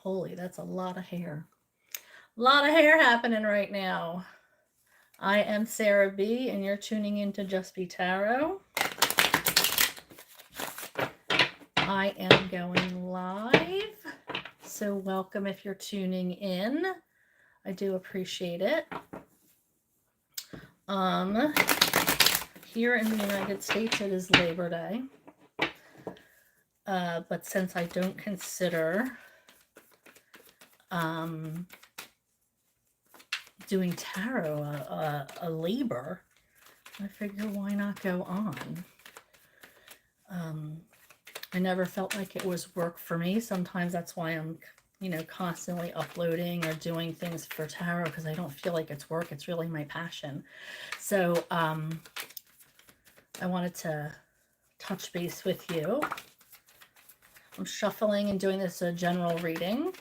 Holy, that's a lot of hair. A lot of hair happening right now. I am Sarah B, and you're tuning into Just Be Tarot. I am going live, so welcome if you're tuning in. I do appreciate it. Here in the United States, it is Labor Day. But since I don't consider doing tarot a labor, I figure why not go on. I never felt like it was work for me. Sometimes that's why I'm, constantly uploading or doing things for tarot, because I don't feel like it's work. It's really my passion. So I wanted to touch base with you. I'm shuffling and doing this a general reading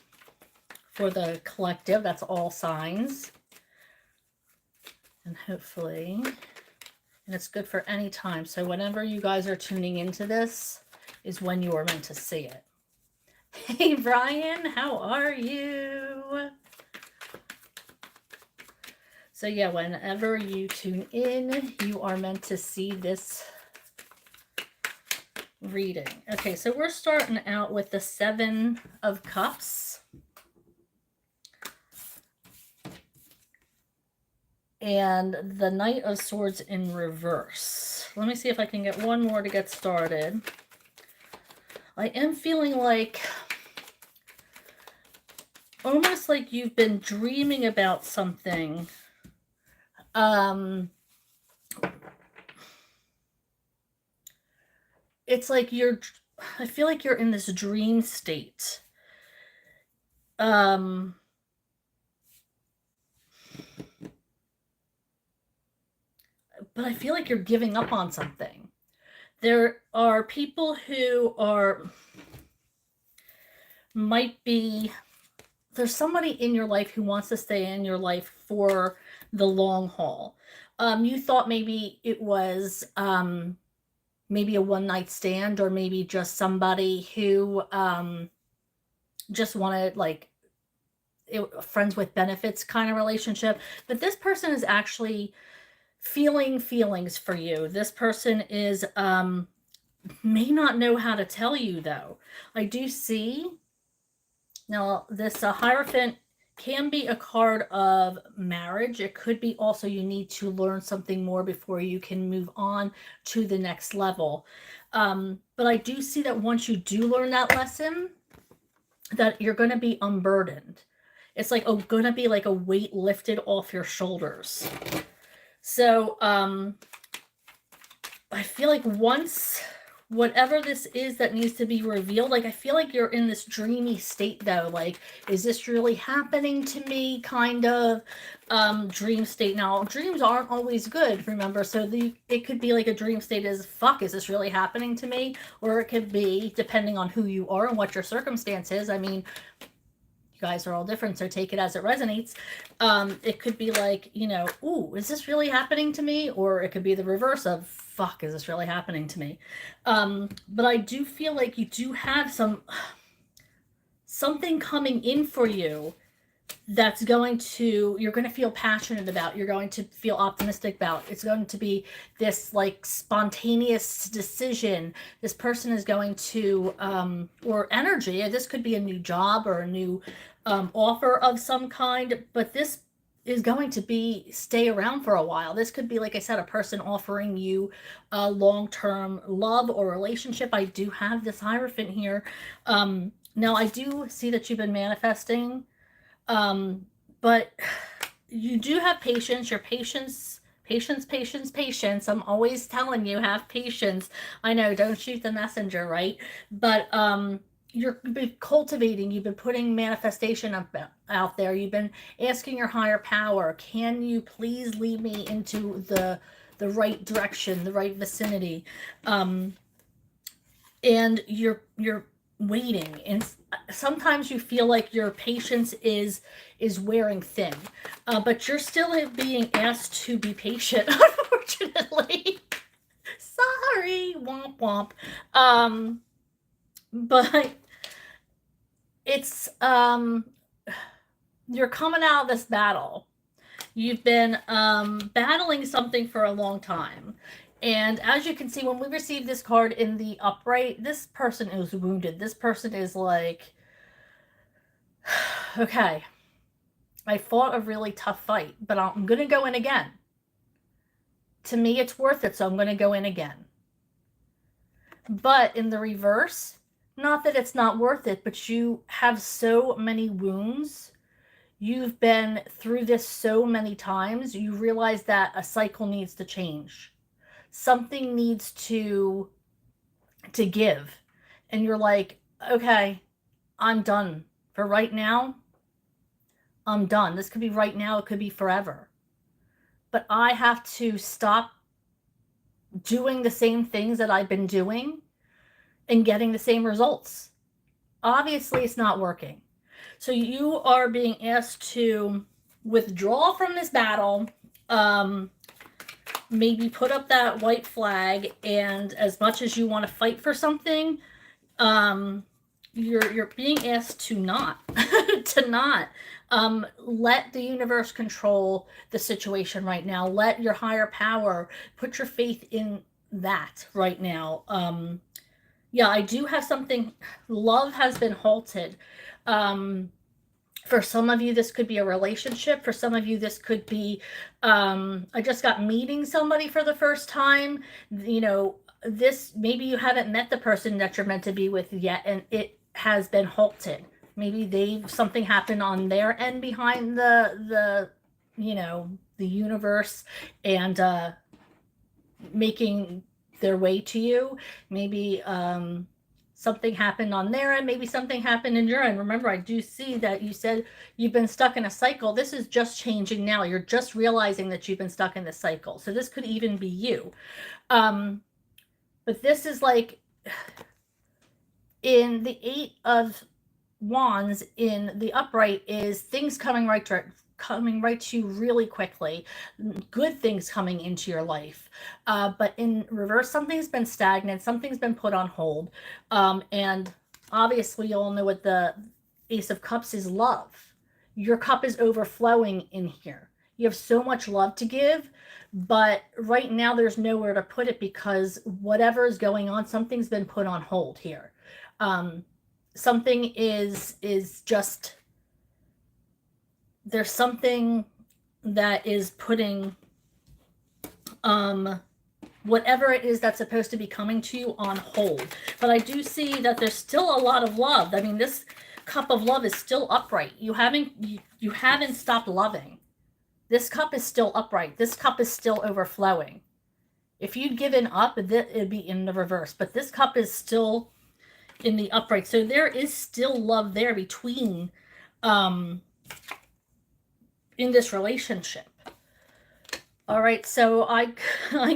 for the collective. That's all signs. And hopefully, and it's good for any time. So whenever you guys are tuning into this is when you are meant to see it. Hey, Brian, how are you? So yeah, whenever you tune in, you are meant to see this reading. Okay, so we're starting out with the Seven of Cups. And the Knight of Swords in reverse. Let me see if I can get one more to get started. I am feeling like, almost like you've been dreaming about something. It's like I feel like you're in this dream state. But I feel like you're giving up on something. There are people who might be, there's somebody in your life who wants to stay in your life for the long haul. You thought maybe it was maybe a one-night stand, or maybe just somebody who just wanted, like, friends with benefits kind of relationship. But this person is actually feeling feelings for you. This person is may not know how to tell you, though. I do see now this Hierophant can be a card of marriage. It could be also you need to learn something more before you can move on to the next level. But I do see that once you do learn that lesson, that you're going to be unburdened. It's like going to be like a weight lifted off your shoulders. So I feel like once whatever this is that needs to be revealed, like I feel like you're in this dreamy state, though. Like, is this really happening to me? Kind of dream state. Now, dreams aren't always good, remember? So it could be like a dream state is, fuck, is this really happening to me? Or it could be, depending on who you are and what your circumstance is. I mean, you guys are all different, so take it as it resonates. It could be like, ooh, is this really happening to me? Or it could be the reverse of, fuck, is this really happening to me? But I do feel like you do have something coming in for you that's you're going to feel passionate about, you're going to feel optimistic about. It's going to be this like spontaneous decision. This person is going to, or energy, this could be a new job or a new offer of some kind, but this is going to stay around for a while. This could be, like I said, a person offering you a long-term love or relationship. I do have this Hierophant here. Now I do see that you've been manifesting, but you do have patience. Your patience. I'm always telling you, have patience. I know, don't shoot the messenger, right? But you've been cultivating, you've been putting manifestation out there. You've been asking your higher power, can you please lead me into the right direction, the right vicinity? And you're waiting, and sometimes you feel like your patience is wearing thin, but you're still being asked to be patient, unfortunately. Sorry, womp womp. But it's you're coming out of this battle. You've been battling something for a long time. And as you can see, when we receive this card in the upright, this person is wounded. This person is like, okay, I fought a really tough fight, but I'm going to go in again. To me, it's worth it, so I'm going to go in again. But in the reverse, not that it's not worth it, but you have so many wounds. You've been through this so many times, you realize that a cycle needs to change. Something needs to give. And you're like, okay, I'm done. For right now, I'm done. This could be right now, it could be forever. But I have to stop doing the same things that I've been doing and getting the same results. Obviously, it's not working. So you are being asked to withdraw from this battle, maybe put up that white flag, and as much as you want to fight for something, you're being asked to not to not let the universe control the situation right now. Let your higher power, put your faith in that right now. Yeah, I do have something. Love has been halted. For some of you, this could be a relationship. For some of you, this could be, I just got meeting somebody for the first time. You know, this, maybe you haven't met the person that you're meant to be with yet, and it has been halted. Maybe something happened on their end behind the universe, and making their way to you. Maybe something happened on their end, maybe something happened in your end. Remember, I do see that you said you've been stuck in a cycle. This is just changing now. You're just realizing that you've been stuck in this cycle. So this could even be you. But this is like, in the Eight of Wands in the upright, is things coming right to you really quickly. Good things coming into your life. But in reverse, something's been stagnant. Something's been put on hold. And obviously, you all know what the Ace of Cups is: love. Your cup is overflowing in here. You have so much love to give, but right now there's nowhere to put it because whatever is going on, something's been put on hold here. Something is just, there's something that is putting whatever it is that's supposed to be coming to you on hold. But I do see that there's still a lot of love. I mean, this cup of love is still upright. You haven't stopped loving. This cup is still upright. This cup is still overflowing. If you'd given up, it'd be in the reverse. But this cup is still in the upright. So there is still love there between in this relationship. All right, so I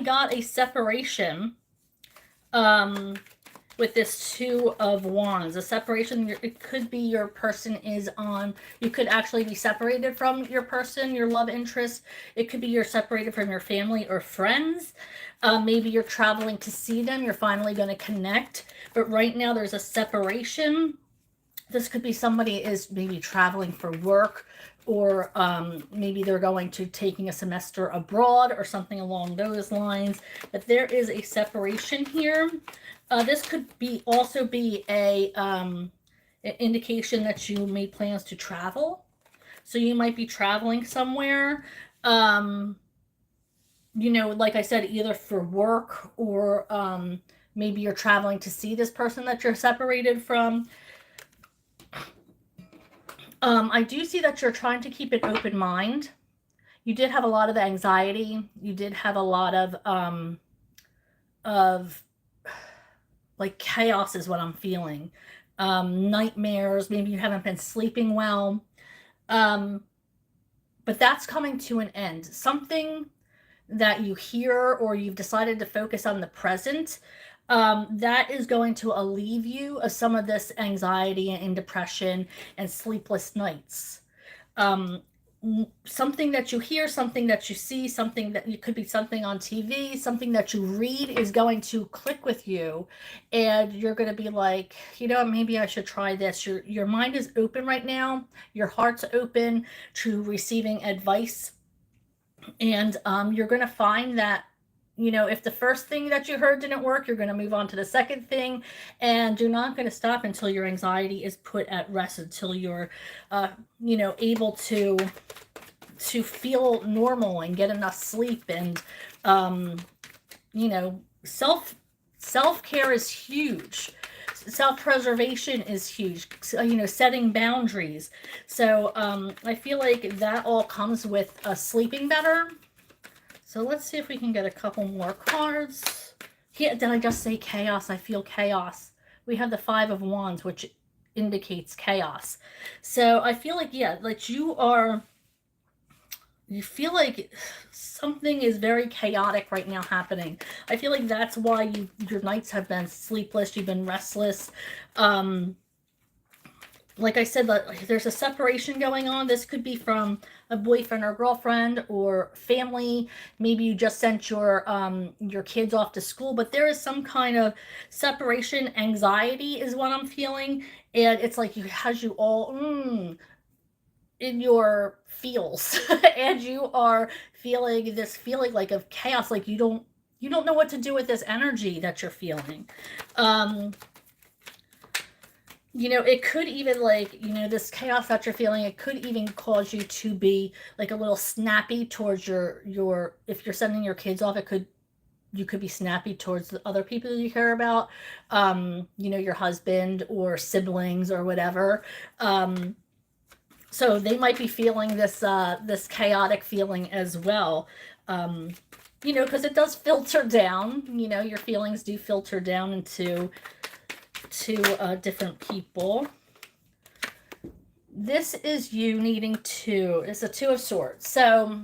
got a separation with this Two of Wands. A separation, it could be your person is on, you could actually be separated from your person, your love interest. It could be you're separated from your family or friends. Maybe you're traveling to see them. You're finally going to connect. But right now there's a separation. This could be somebody is maybe traveling for work, or maybe they're going to taking a semester abroad or something along those lines. But there is a separation here. This could also be an indication that you made plans to travel. So you might be traveling somewhere, like I said, either for work, or maybe you're traveling to see this person that you're separated from. I do see that you're trying to keep an open mind. You did have a lot of anxiety. You did have a lot of like chaos is what I'm feeling. Nightmares. Maybe you haven't been sleeping well. But that's coming to an end. Something that you hear, or you've decided to focus on the present, that is going to alleviate you of some of this anxiety and depression and sleepless nights. something that you hear, something that you see, something that it could be something on TV, something that you read is going to click with you, and you're going to be like, you know, maybe I should try this. Your mind is open right now. Your heart's open to receiving advice, and you're going to find that, you know, if the first thing that you heard didn't work, you're going to move on to the second thing, and you're not going to stop until your anxiety is put at rest, until you're you know, able to feel normal and get enough sleep. And you know, self-care is huge. Self-preservation is huge. You know, setting boundaries. So I feel like that all comes with sleeping better. So let's see if we can get a couple more cards. Yeah, did I just say chaos? I feel chaos. We have the Five of Wands, which indicates chaos. So I feel like, yeah, like you feel like something is very chaotic right now happening. I feel like that's why your nights have been sleepless. You've been restless. Like I said, there's a separation going on. This could be from a boyfriend or girlfriend or family. Maybe you just sent your kids off to school, but there is some kind of separation anxiety is what I'm feeling, and it's like you has you all in your feels, and you are feeling this feeling like of chaos, like you don't know what to do with this energy that you're feeling. You know, it could even, like, you know, this chaos that you're feeling, it could even cause you to be like a little snappy towards your if you're sending your kids off, you could be snappy towards the other people you care about, you know, your husband or siblings or whatever. So they might be feeling this chaotic feeling as well. You know, because it does filter down. You know, your feelings do filter down into different people. This is you needing to. It's a Two of Swords. So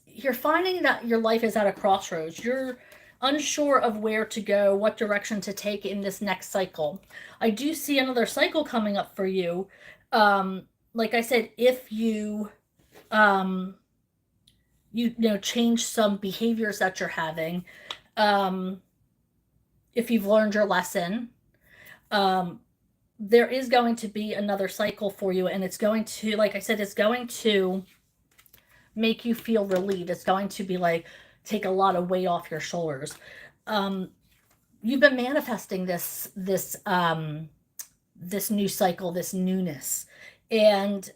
you're finding that your life is at a crossroads. You're unsure of where to go, what direction to take in this next cycle. I do see another cycle coming up for you. Like I said, if you know, change some behaviors that you're having, if you've learned your lesson, there is going to be another cycle for you, and it's going to, like I said, it's going to make you feel relieved. It's going to be like take a lot of weight off your shoulders. You've been manifesting this new cycle, this newness, and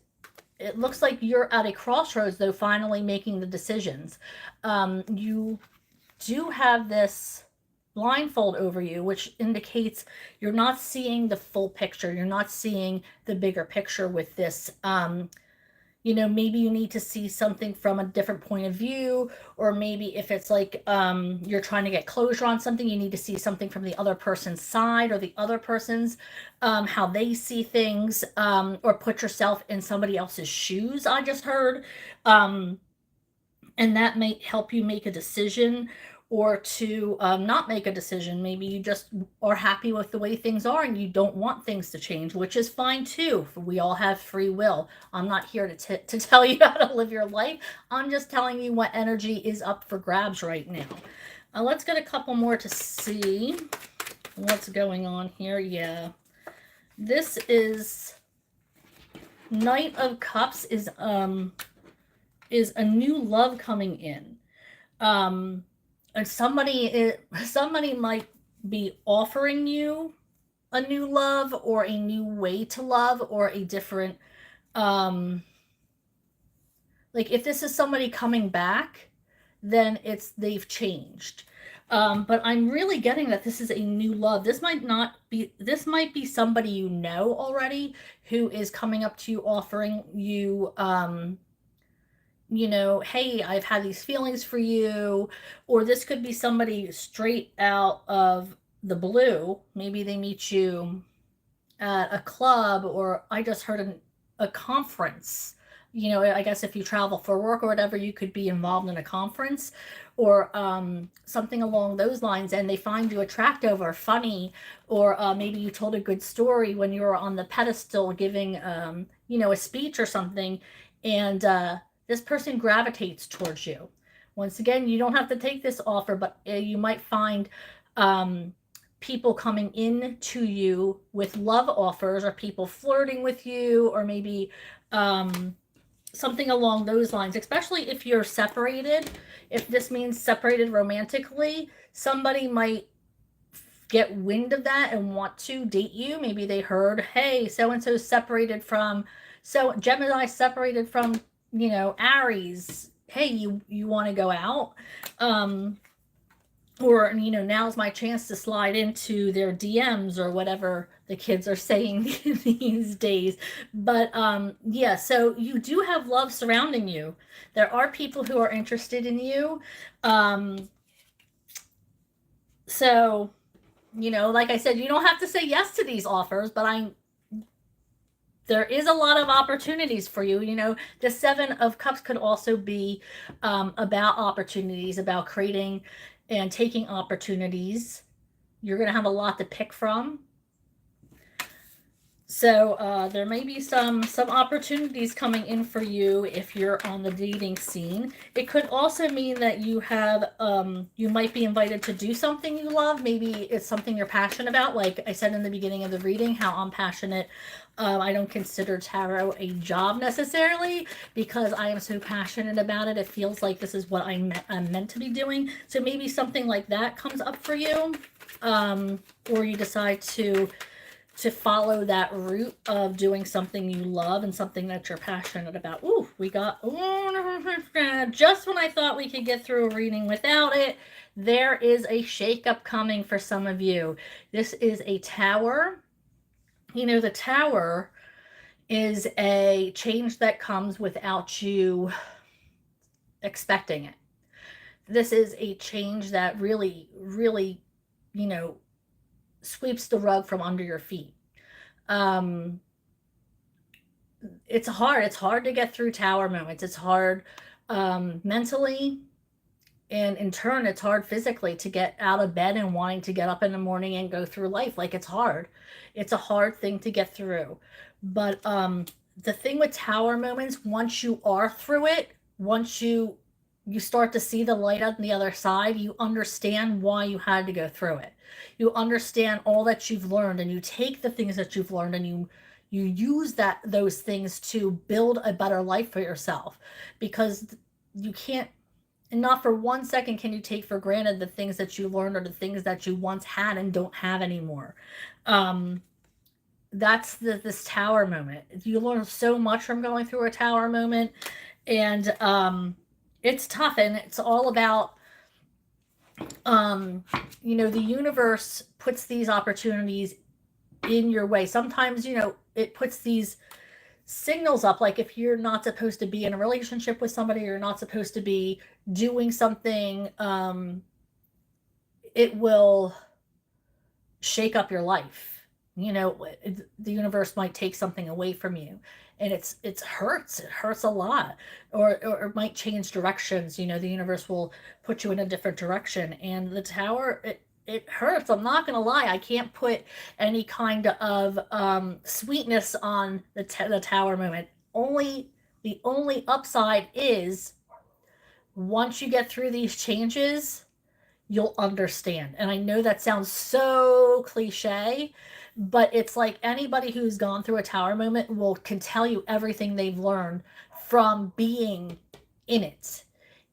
it looks like you're at a crossroads, though, finally making the decisions. You do have this blindfold over you, which indicates you're not seeing the full picture. You're not seeing the bigger picture with this. You know, maybe you need to see something from a different point of view, or maybe if it's like you're trying to get closure on something, you need to see something from the other person's side, or the other person's how they see things, or put yourself in somebody else's shoes, I just heard. And that may help you make a decision, or to not make a decision. Maybe you just are happy with the way things are and you don't want things to change, which is fine too. We all have free will. I'm not here to tell you how to live your life. I'm just telling you what energy is up for grabs right now. Let's get a couple more to see what's going on here. Yeah, this is Knight of Cups is a new love coming in. And somebody might be offering you a new love, or a new way to love, or a different like, if this is somebody coming back, then they've changed. But I'm really getting that this is a new love. This might be somebody you know already, who is coming up to you offering you you know, hey, I've had these feelings for you. Or this could be somebody straight out of the blue. Maybe they meet you at a club, or I just heard a conference. You know, I guess if you travel for work or whatever, you could be involved in a conference, or something along those lines, and they find you attractive or funny, or maybe you told a good story when you were on the pedestal giving, you know, a speech or something, and this person gravitates towards you. Once again, you don't have to take this offer, but you might find people coming in to you with love offers, or people flirting with you, or maybe something along those lines, especially if you're separated. If this means separated romantically, somebody might get wind of that and want to date you. Maybe they heard, hey, so and so separated from, so Gemini separated from, you know, Aries. Hey, you want to go out? Or, you know, now's my chance to slide into their DMs, or whatever the kids are saying these days. But yeah, so you do have love surrounding you. There are people who are interested in you. So, you know, like I said, you don't have to say yes to these offers, but there is a lot of opportunities for you. You know, the Seven of Cups could also be about opportunities, about creating and taking opportunities. You're going to have a lot to pick from. So there may be some opportunities coming in for you if you're on the dating scene. It could also mean that you have you might be invited to do something you love. Maybe it's something you're passionate about. Like I said in the beginning of the reading, how I'm passionate. I don't consider tarot a job necessarily, because I am so passionate about it. It feels like this is what I'm meant to be doing. So maybe something like that comes up for you, or you decide to follow that route of doing something you love and something that you're passionate about. Ooh, we got, just when I thought we could get through a reading without it, there is a shakeup coming for some of you. This is a Tower. You know, the Tower is a change that comes without you expecting it. This is a change that really, really, you know, sweeps the rug from under your feet. It's hard. It's hard to get through Tower moments. It's hard mentally, and in turn, it's hard physically to get out of bed and wanting to get up in the morning and go through life. Like, it's hard. It's a hard thing to get through. But the thing with Tower moments, once you are through it, once you start to see the light on the other side, you understand why you had to go through it. You understand all that you've learned, and you take the things that you've learned, and you use those things to build a better life for yourself. Because you can't, and not for 1 second can you take for granted the things that you learned, or the things that you once had and don't have anymore. That's this Tower moment. You learn so much from going through a Tower moment, and it's tough, and it's all about, you know, the universe puts these opportunities in your way. Sometimes, you know, it puts these signals up, like if you're not supposed to be in a relationship with somebody, you're not supposed to be doing something, it will shake up your life. You know, the universe might take something away from you, and it hurts a lot, or it might change directions. You know, the universe will put you in a different direction, and the Tower, it hurts. I'm not gonna lie. I can't put any kind of sweetness on the Tower moment. The only upside is, once you get through these changes, you'll understand. And I know that sounds so cliche, but it's like anybody who's gone through a Tower moment can tell you everything they've learned from being in it,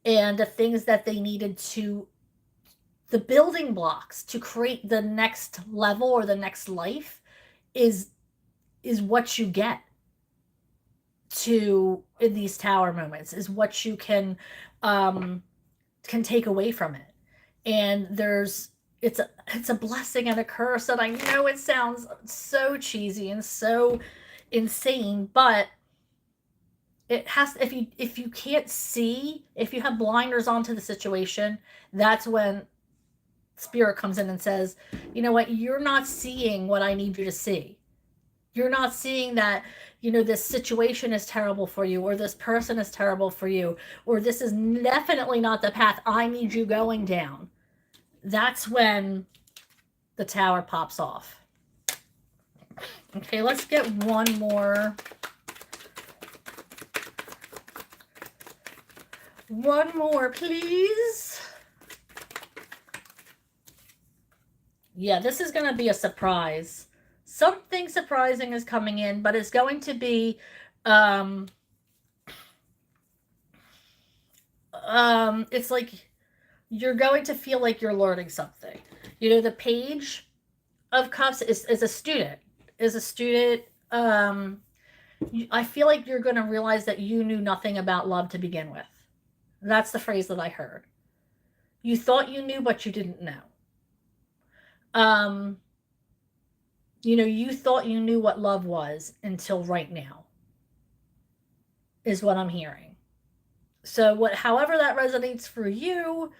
and the things that they needed to, the building blocks to create the next level or the next life, is what you get to in these Tower moments, is what you can take away from it. And it's a blessing and a curse, and I know it sounds so cheesy and so insane, but it has, if you can't see, if you have blinders onto the situation, that's when Spirit comes in and says, you know what, you're not seeing what I need you to see. You're not seeing that, you know, this situation is terrible for you, or this person is terrible for you, or this is definitely not the path I need you going down. That's when the Tower pops off. Okay, let's get one more One more, please. Yeah, this is going to be a surprise. Something surprising is coming in, but it's going to be it's like you're going to feel like you're learning something. You know, the Page of Cups is a student. Is a student I feel like you're going to realize that you knew nothing about love to begin with. That's the phrase that I heard. You thought you knew, but you didn't know. Um, you know, you thought you knew what love was until right now, is what I'm hearing. So, however that resonates for you,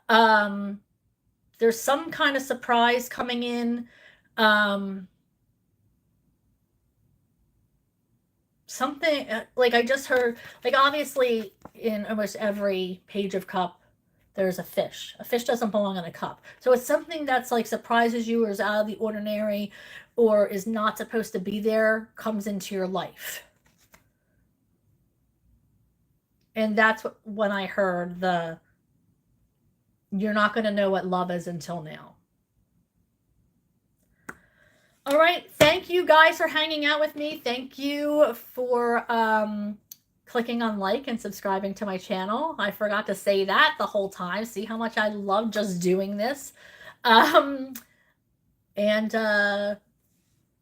there's some kind of surprise coming in. Something like I just heard, like obviously in almost every Page of Cup, there's a fish. A fish doesn't belong in a cup. So it's something that's like surprises you or is out of the ordinary or is not supposed to be there, comes into your life. And that's when I heard the you're not going to know what love is until now. All right. Thank you guys for hanging out with me. Thank you for clicking on like and subscribing to my channel. I forgot to say that the whole time. See how much I love just doing this. And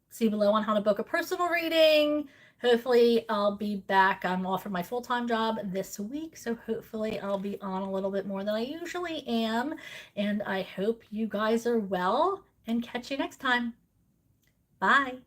see below on how to book a personal reading. Hopefully I'll be back. I'm off from my full-time job this week, so hopefully I'll be on a little bit more than I usually am. And I hope you guys are well, and catch you next time. Bye.